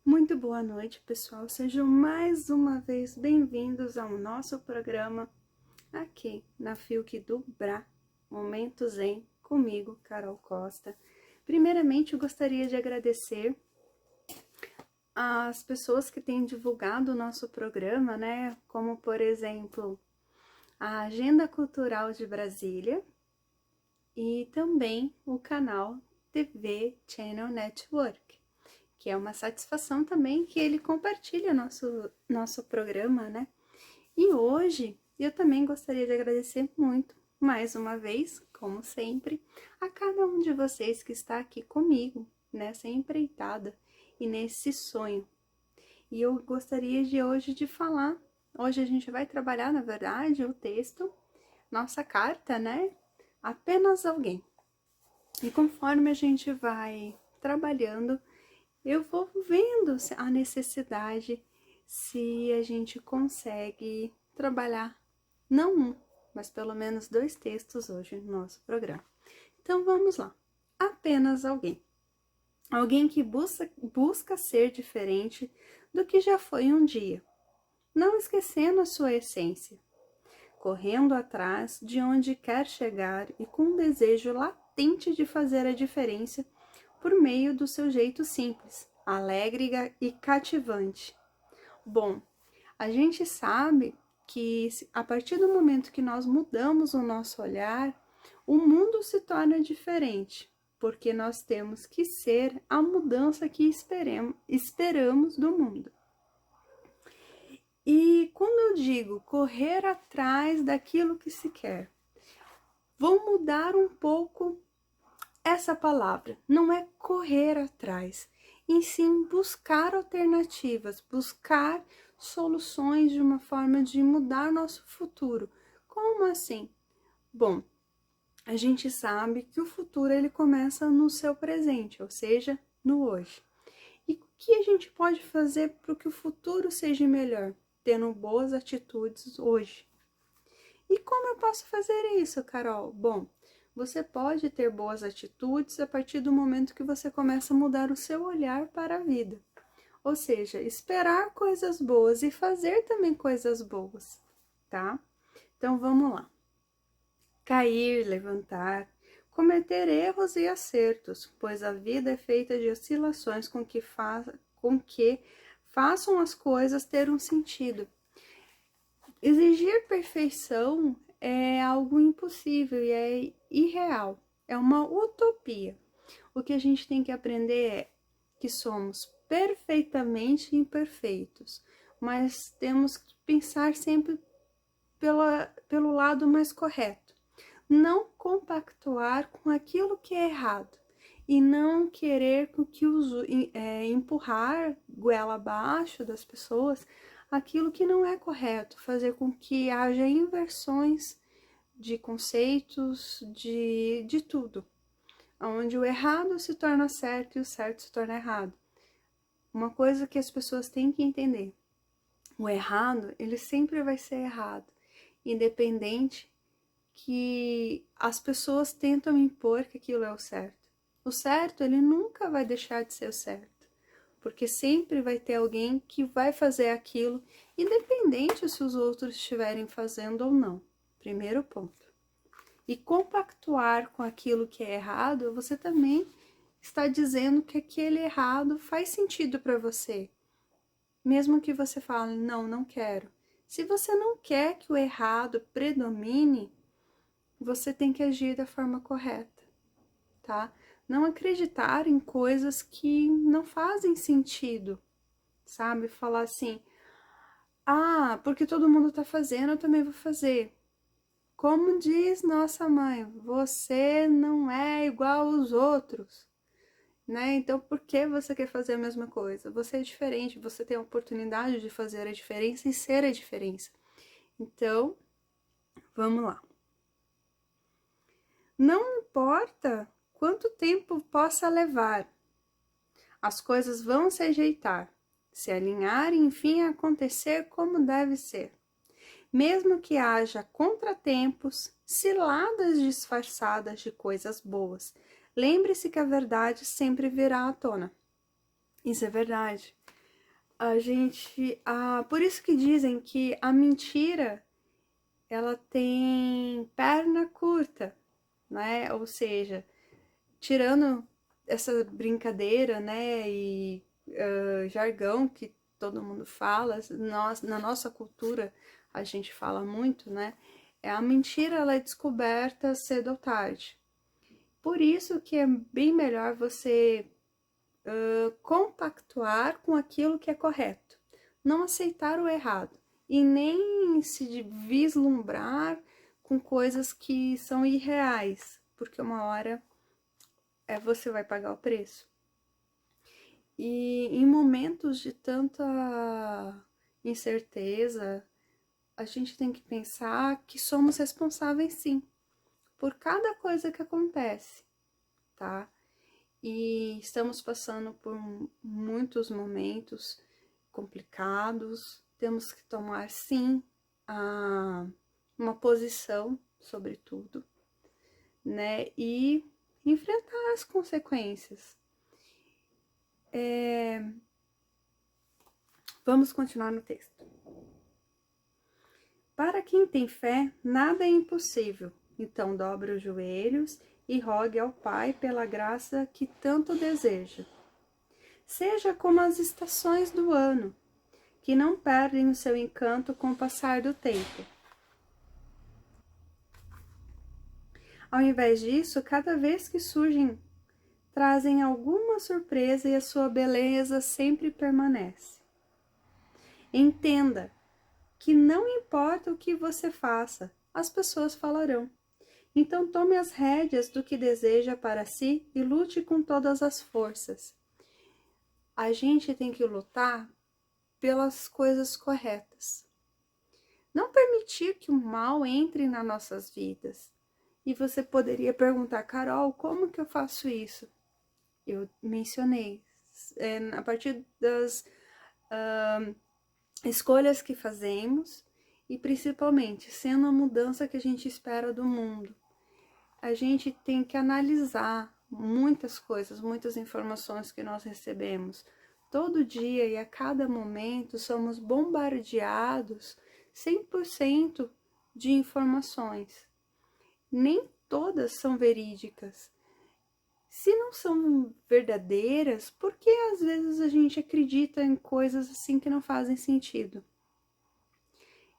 Muito boa noite, pessoal. Sejam mais uma vez bem-vindos ao nosso programa aqui na Fiuk do Bra, Momento Zen, comigo, Carol Costa. Primeiramente, eu gostaria de agradecer as pessoas que têm divulgado o nosso programa, né? Como, por exemplo, a Agenda Cultural de Brasília e também o canal TV Channel Network, que é uma satisfação também que ele compartilha nosso programa, né? E hoje eu também gostaria de agradecer muito, mais uma vez, como sempre, a cada um de vocês que está aqui comigo nessa empreitada e nesse sonho. E eu gostaria de hoje de falar, hoje a gente vai trabalhar, na verdade, o texto, nossa carta, né? Apenas alguém. E conforme a gente vai trabalhando, eu vou vendo a necessidade, se a gente consegue trabalhar, não um, mas pelo menos 2 textos hoje no nosso programa. Então vamos lá. Apenas alguém. Alguém que busca ser diferente do que já foi um dia, não esquecendo a sua essência, correndo atrás de onde quer chegar e com um desejo latente de fazer a diferença por meio do seu jeito simples, alegre e cativante. Bom, a gente sabe que a partir do momento que nós mudamos o nosso olhar, o mundo se torna diferente, porque nós temos que ser a mudança que esperamos do mundo. E quando eu digo correr atrás daquilo que se quer, vou mudar um pouco essa palavra. Não é correr atrás, e sim buscar alternativas, buscar soluções de uma forma de mudar nosso futuro. Como assim? Bom, a gente sabe que o futuro ele começa no seu presente, ou seja, no hoje. E o que a gente pode fazer para que o futuro seja melhor? Tendo boas atitudes hoje. E como eu posso fazer isso, Carol? Bom, você pode ter boas atitudes a partir do momento que você começa a mudar o seu olhar para a vida. Ou seja, esperar coisas boas e fazer também coisas boas, tá? Então vamos lá. Cair, levantar, cometer erros e acertos, pois a vida é feita de oscilações com que façam as coisas ter um sentido. Exigir perfeição é algo impossível e é irreal, é uma utopia. O que a gente tem que aprender é que somos perfeitamente imperfeitos, mas temos que pensar sempre pelo lado mais correto. Não compactuar com aquilo que é errado e não querer que empurrar goela abaixo das pessoas aquilo que não é correto, fazer com que haja inversões de conceitos, de tudo, onde o errado se torna certo e o certo se torna errado. Uma coisa que as pessoas têm que entender, o errado, ele sempre vai ser errado, independente que as pessoas tentam impor que aquilo é o certo. O certo, ele nunca vai deixar de ser o certo, porque sempre vai ter alguém que vai fazer aquilo, independente se os outros estiverem fazendo ou não. Primeiro ponto. E compactuar com aquilo que é errado, você também está dizendo que aquele errado faz sentido para você. Mesmo que você fale, não, não quero. Se você não quer que o errado predomine, você tem que agir da forma correta, tá? Não acreditar em coisas que não fazem sentido, sabe? Falar assim, ah, porque todo mundo tá fazendo, eu também vou fazer. Como diz nossa mãe, você não é igual aos outros, né? Então, por que você quer fazer a mesma coisa? Você é diferente, você tem a oportunidade de fazer a diferença e ser a diferença. Então, vamos lá. Não importa quanto tempo possa levar, as coisas vão se ajeitar, se alinhar e enfim acontecer como deve ser. Mesmo que haja contratempos, ciladas disfarçadas de coisas boas, lembre-se que a verdade sempre virá à tona. Isso é verdade. por isso que dizem que a mentira, ela tem perna curta, né? Ou seja, tirando essa brincadeira, né, e jargão que todo mundo fala, na nossa cultura a gente fala muito, né, a mentira, ela é descoberta cedo ou tarde. Por isso que é bem melhor você compactuar com aquilo que é correto, não aceitar o errado e nem se vislumbrar com coisas que são irreais, porque uma hora você vai pagar o preço. E em momentos de tanta incerteza, a gente tem que pensar que somos responsáveis sim, por cada coisa que acontece, tá? E estamos passando por muitos momentos complicados, temos que tomar sim uma posição sobre tudo, né? E enfrentar as consequências. Vamos continuar no texto. Para quem tem fé, nada é impossível. Então dobre os joelhos e rogue ao Pai pela graça que tanto deseja. Seja como as estações do ano, que não perdem o seu encanto com o passar do tempo. Ao invés disso, cada vez que surgem, trazem alguma surpresa e a sua beleza sempre permanece. Entenda que não importa o que você faça, as pessoas falarão. Então tome as rédeas do que deseja para si e lute com todas as forças. A gente tem que lutar pelas coisas corretas. Não permitir que o mal entre nas nossas vidas. E você poderia perguntar, Carol, como que eu faço isso? Eu mencionei, a partir das escolhas que fazemos e principalmente sendo a mudança que a gente espera do mundo. A gente tem que analisar muitas coisas, muitas informações que nós recebemos. Todo dia e a cada momento somos bombardeados 100% de informações. Nem todas são verídicas. Se não são verdadeiras, por que às vezes a gente acredita em coisas assim que não fazem sentido?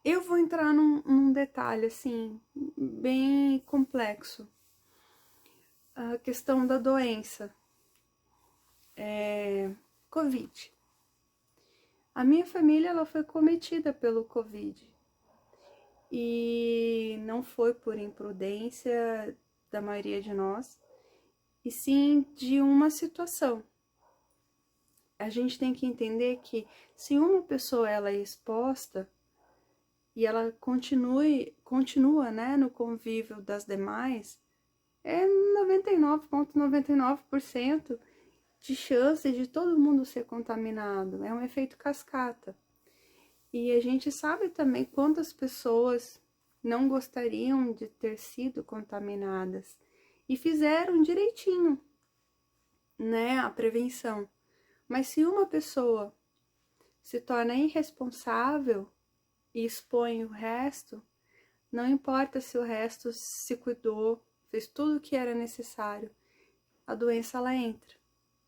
Eu vou entrar num detalhe assim, bem complexo. A questão da doença. Covid. A minha família, ela foi cometida pelo Covid. E não foi por imprudência da maioria de nós, e sim de uma situação. A gente tem que entender que se uma pessoa ela é exposta e ela continua, né, no convívio das demais, é 99,99% de chance de todo mundo ser contaminado. É um efeito cascata. E a gente sabe também quantas pessoas não gostariam de ter sido contaminadas e fizeram direitinho, né, a prevenção. Mas se uma pessoa se torna irresponsável e expõe o resto, não importa se o resto se cuidou, fez tudo o que era necessário, a doença ela entra.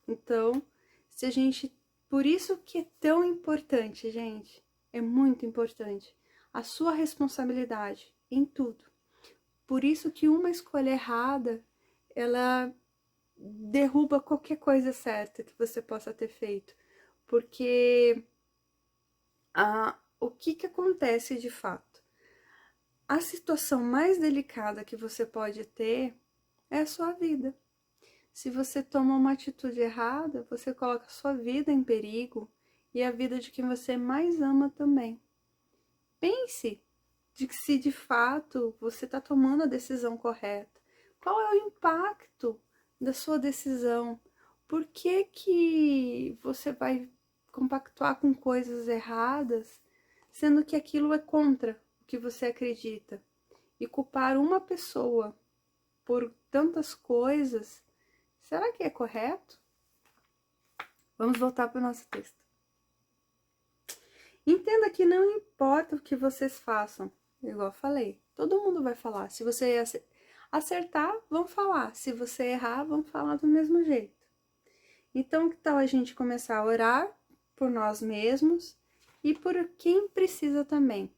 Então, se a gente, por isso que é tão importante, gente, é muito importante a sua responsabilidade em tudo. Por isso que uma escolha errada, ela derruba qualquer coisa certa que você possa ter feito. Porque o que acontece de fato? A situação mais delicada que você pode ter é a sua vida. Se você toma uma atitude errada, você coloca a sua vida em perigo e a vida de quem você mais ama também. Pense de que se de fato você está tomando a decisão correta. Qual é o impacto da sua decisão? Por que você vai compactuar com coisas erradas, sendo que aquilo é contra o que você acredita? E culpar uma pessoa por tantas coisas, será que é correto? Vamos voltar para o nosso texto. Entenda que não importa o que vocês façam, igual eu falei, todo mundo vai falar. Se você acertar, vão falar. Se você errar, vão falar do mesmo jeito. Então, que tal a gente começar a orar por nós mesmos e por quem precisa também?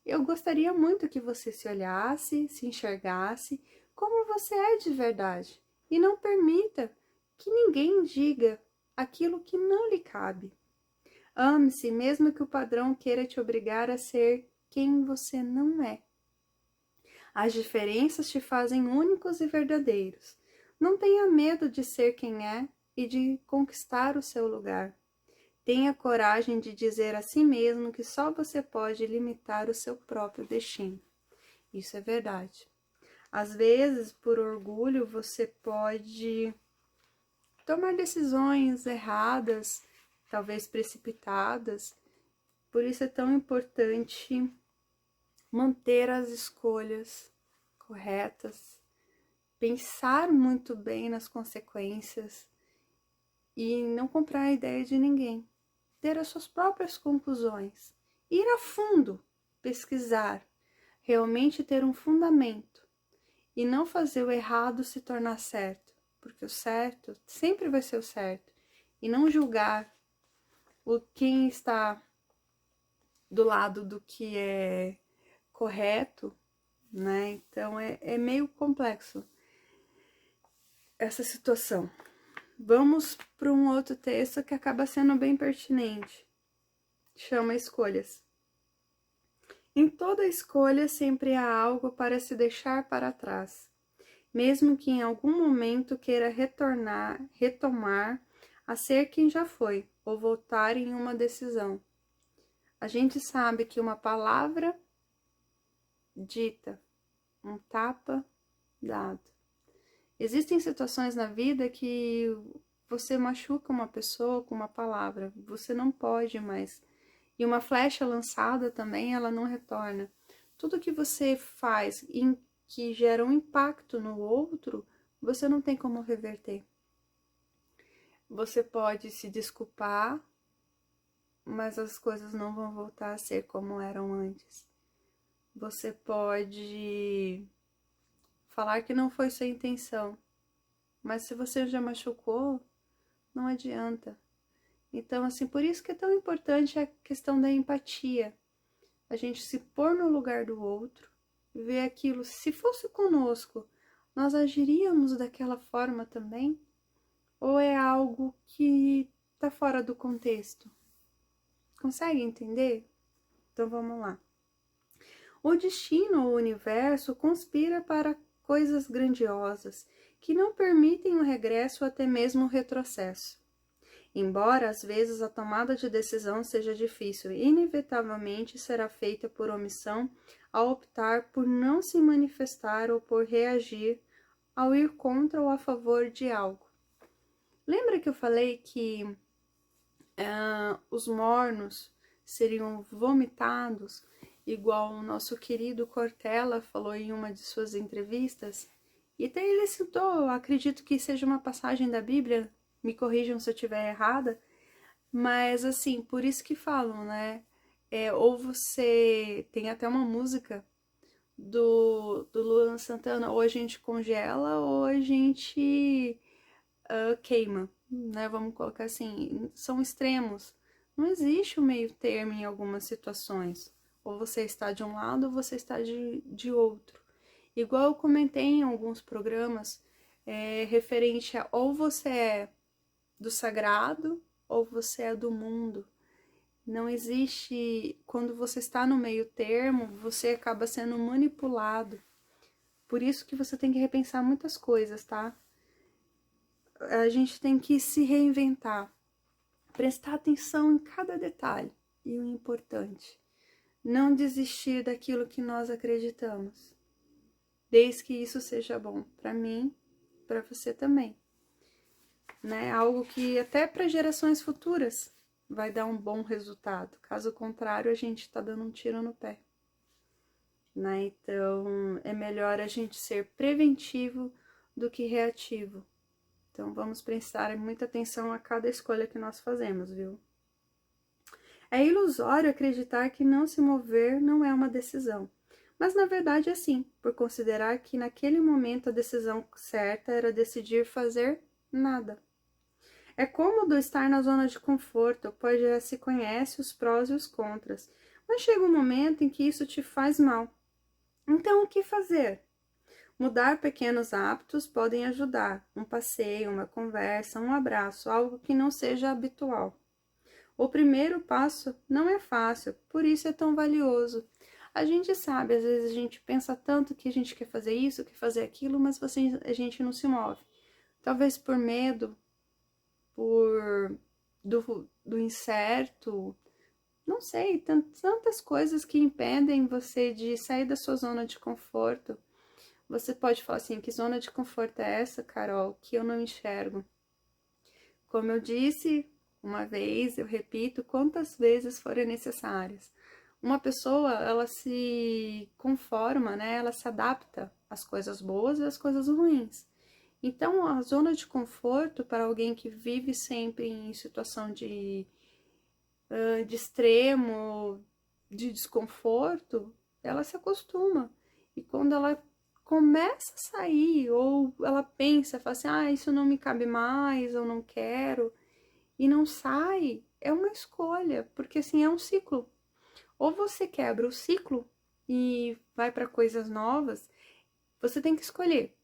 Eu gostaria muito que você se olhasse, se enxergasse como você é de verdade e não permita que ninguém diga aquilo que não lhe cabe. Ame-se, mesmo que o padrão queira te obrigar a ser quem você não é. As diferenças te fazem únicos e verdadeiros. Não tenha medo de ser quem é e de conquistar o seu lugar. Tenha coragem de dizer a si mesmo que só você pode limitar o seu próprio destino. Isso é verdade. Às vezes, por orgulho, você pode tomar decisões erradas, talvez precipitadas. Por isso é tão importante manter as escolhas corretas, pensar muito bem nas consequências e não comprar a ideia de ninguém. Ter as suas próprias conclusões, ir a fundo, pesquisar, realmente ter um fundamento e não fazer o errado se tornar certo, porque o certo sempre vai ser o certo, e não julgar quem está do lado do que é correto, né? Então é meio complexo essa situação. Vamos para um outro texto que acaba sendo bem pertinente. Chama Escolhas. Em toda escolha sempre há algo para se deixar para trás, mesmo que em algum momento queira retomar a ser quem já foi, ou voltar em uma decisão. A gente sabe que uma palavra dita, um tapa dado. Existem situações na vida que você machuca uma pessoa com uma palavra, você não pode mais. E uma flecha lançada também, ela não retorna. Tudo que você faz em que gera um impacto no outro, você não tem como reverter. Você pode se desculpar, mas as coisas não vão voltar a ser como eram antes. Você pode falar que não foi sua intenção, mas se você já machucou, não adianta. Então, assim, por isso que é tão importante a questão da empatia. A gente se pôr no lugar do outro, ver aquilo. Se fosse conosco, nós agiríamos daquela forma também? Ou é algo que está fora do contexto? Consegue entender? Então vamos lá. O destino ou o universo conspira para coisas grandiosas que não permitem o regresso ou até mesmo o retrocesso. Embora às vezes a tomada de decisão seja difícil, inevitavelmente será feita por omissão ao optar por não se manifestar ou por reagir ao ir contra ou a favor de algo. Lembra que eu falei que os mornos seriam vomitados, igual o nosso querido Cortella falou em uma de suas entrevistas? E até ele citou, acredito que seja uma passagem da Bíblia, me corrijam se eu estiver errada, mas assim, por isso que falam, né? Ou você tem até uma música do Luan Santana, ou a gente congela ou a gente queima, né? Vamos colocar assim, são extremos. Não existe o meio termo em algumas situações. Ou você está de um lado ou você está de outro. Igual eu comentei em alguns programas, referente a ou você é do sagrado ou você é do mundo. Não existe, quando você está no meio termo, você acaba sendo manipulado. Por isso que você tem que repensar muitas coisas, tá? A gente tem que se reinventar, prestar atenção em cada detalhe e o importante, não desistir daquilo que nós acreditamos, desde que isso seja bom para mim, para você também, né? Algo que até para gerações futuras vai dar um bom resultado. Caso contrário, a gente está dando um tiro no pé, né? Então, é melhor a gente ser preventivo do que reativo. Então, vamos prestar muita atenção a cada escolha que nós fazemos, viu? É ilusório acreditar que não se mover não é uma decisão. Mas na verdade é sim, por considerar que naquele momento a decisão certa era decidir fazer nada. É cômodo estar na zona de conforto, pois já se conhece os prós e os contras, mas chega um momento em que isso te faz mal. Então, o que fazer? Mudar pequenos hábitos podem ajudar. Um passeio, uma conversa, um abraço, algo que não seja habitual. O primeiro passo não é fácil, por isso é tão valioso. A gente sabe, às vezes a gente pensa tanto que a gente quer fazer isso, quer fazer aquilo, mas a gente não se move. Talvez por medo, por do incerto, não sei, tantas coisas que impedem você de sair da sua zona de conforto. Você pode falar assim, que zona de conforto é essa, Carol, que eu não enxergo? Como eu disse uma vez, eu repito quantas vezes forem necessárias. Uma pessoa, ela se conforma, né? Ela se adapta às coisas boas e às coisas ruins. Então, a zona de conforto para alguém que vive sempre em situação de extremo, de desconforto, ela se acostuma. E quando ela começa a sair, ou ela pensa, fala assim, ah, isso não me cabe mais, eu não quero, e não sai, é uma escolha, porque assim, é um ciclo. Ou você quebra o ciclo e vai para coisas novas, você tem que escolher.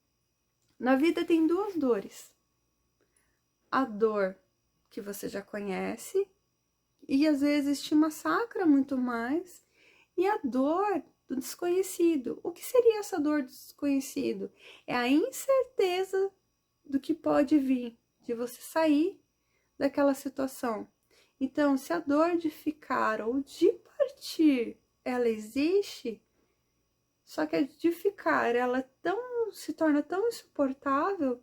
Na vida tem duas dores. A dor que você já conhece, e às vezes te massacra muito mais, e a dor do desconhecido. O que seria essa dor do desconhecido? É a incerteza do que pode vir, de você sair daquela situação. Então, se a dor de ficar ou de partir, ela existe, só que a de ficar, ela se torna tão insuportável,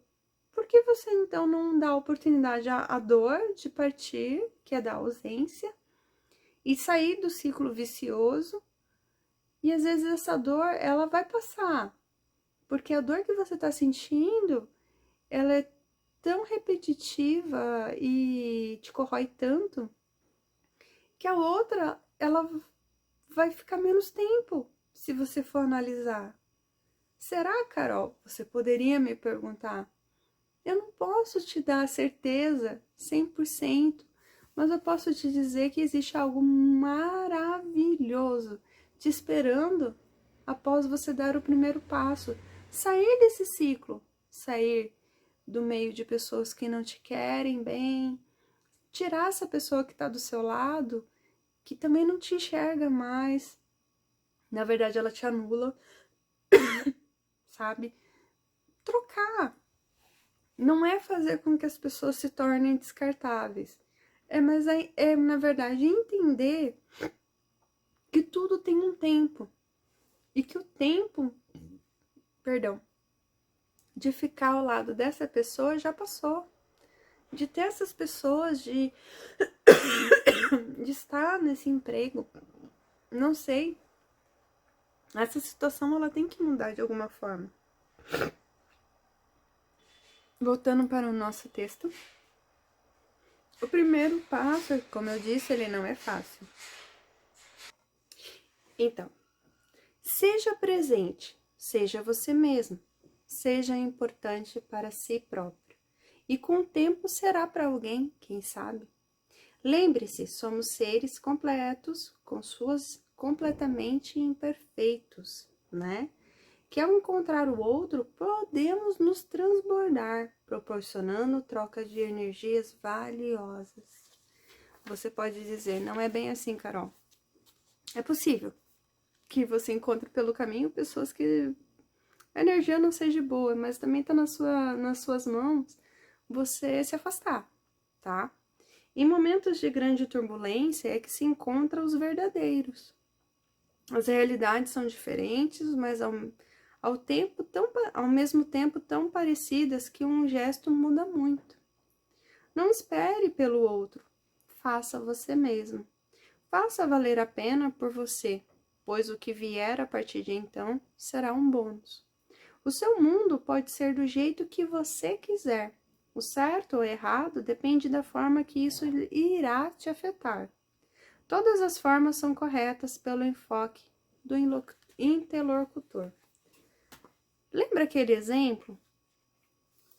por que você então não dá oportunidade à dor de partir, que é da ausência, e sair do ciclo vicioso? E às vezes essa dor, ela vai passar, porque a dor que você está sentindo, ela é tão repetitiva e te corrói tanto, que a outra, ela vai ficar menos tempo, se você for analisar. Será, Carol? Você poderia me perguntar. Eu não posso te dar a certeza 100%, mas eu posso te dizer que existe algo maravilhoso te esperando após você dar o primeiro passo. Sair desse ciclo, sair do meio de pessoas que não te querem bem, tirar essa pessoa que está do seu lado, que também não te enxerga mais. Na verdade, ela te anula, sabe? Trocar. Não é fazer com que as pessoas se tornem descartáveis. Mas na verdade, entender que tudo tem um tempo. E que o tempo, perdão, de ficar ao lado dessa pessoa já passou. De ter essas pessoas, de estar nesse emprego, não sei. Essa situação, ela tem que mudar de alguma forma. Voltando para o nosso texto. O primeiro passo, como eu disse, ele não é fácil. Então, seja presente, seja você mesmo, seja importante para si próprio. E com o tempo será para alguém, quem sabe? Lembre-se, somos seres completos, com suas completamente imperfeitos, né? Que ao encontrar o outro, podemos nos transbordar, proporcionando troca de energias valiosas. Você pode dizer, não é bem assim, Carol. É possível que você encontre pelo caminho pessoas que a energia não seja boa, mas também está nas suas mãos você se afastar, tá? Em momentos de grande turbulência é que se encontram os verdadeiros. As realidades são diferentes, mas ao mesmo tempo tão parecidas que um gesto muda muito. Não espere pelo outro, faça você mesmo. Faça valer a pena por você, pois o que vier a partir de então será um bônus. O seu mundo pode ser do jeito que você quiser. O certo ou errado depende da forma que isso irá te afetar. Todas as formas são corretas pelo enfoque do interlocutor. Lembra aquele exemplo?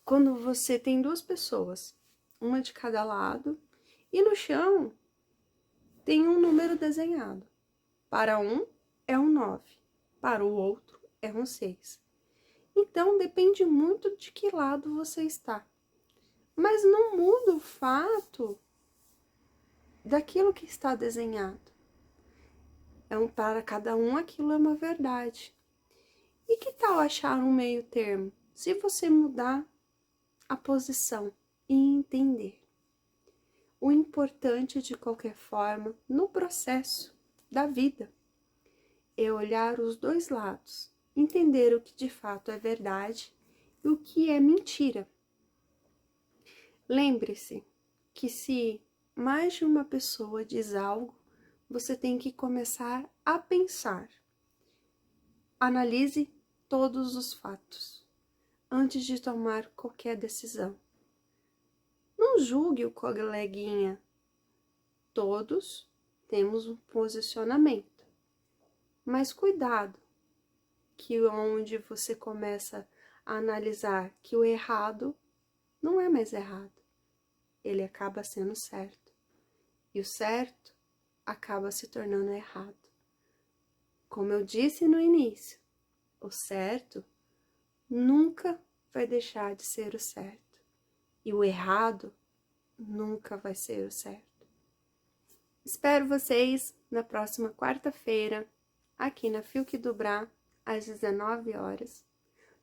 Quando você tem duas pessoas, uma de cada lado, e no chão tem um número desenhado. Para um é um 9, para o outro é um 6. Então, depende muito de que lado você está. Mas não muda o fato daquilo que está desenhado. Para cada um, aquilo é uma verdade. E que tal achar um meio termo? Se você mudar a posição e entender. O importante, de qualquer forma, no processo da vida, é olhar os dois lados, entender o que de fato é verdade e o que é mentira. Lembre-se que se mais de uma pessoa diz algo, você tem que começar a pensar. Analise todos os fatos antes de tomar qualquer decisão. Não julgue o coleguinha. Todos temos um posicionamento. Mas cuidado, que onde você começa a analisar que o errado não é mais errado. Ele acaba sendo certo. E o certo acaba se tornando errado. Como eu disse no início, o certo nunca vai deixar de ser o certo. E o errado nunca vai ser o certo. Espero vocês na próxima quarta-feira, aqui na Fiuk do Brá, às 19 horas,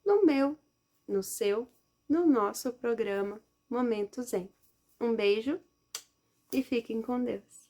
no meu, no seu, no nosso programa Momento Zen. Um beijo e fiquem com Deus.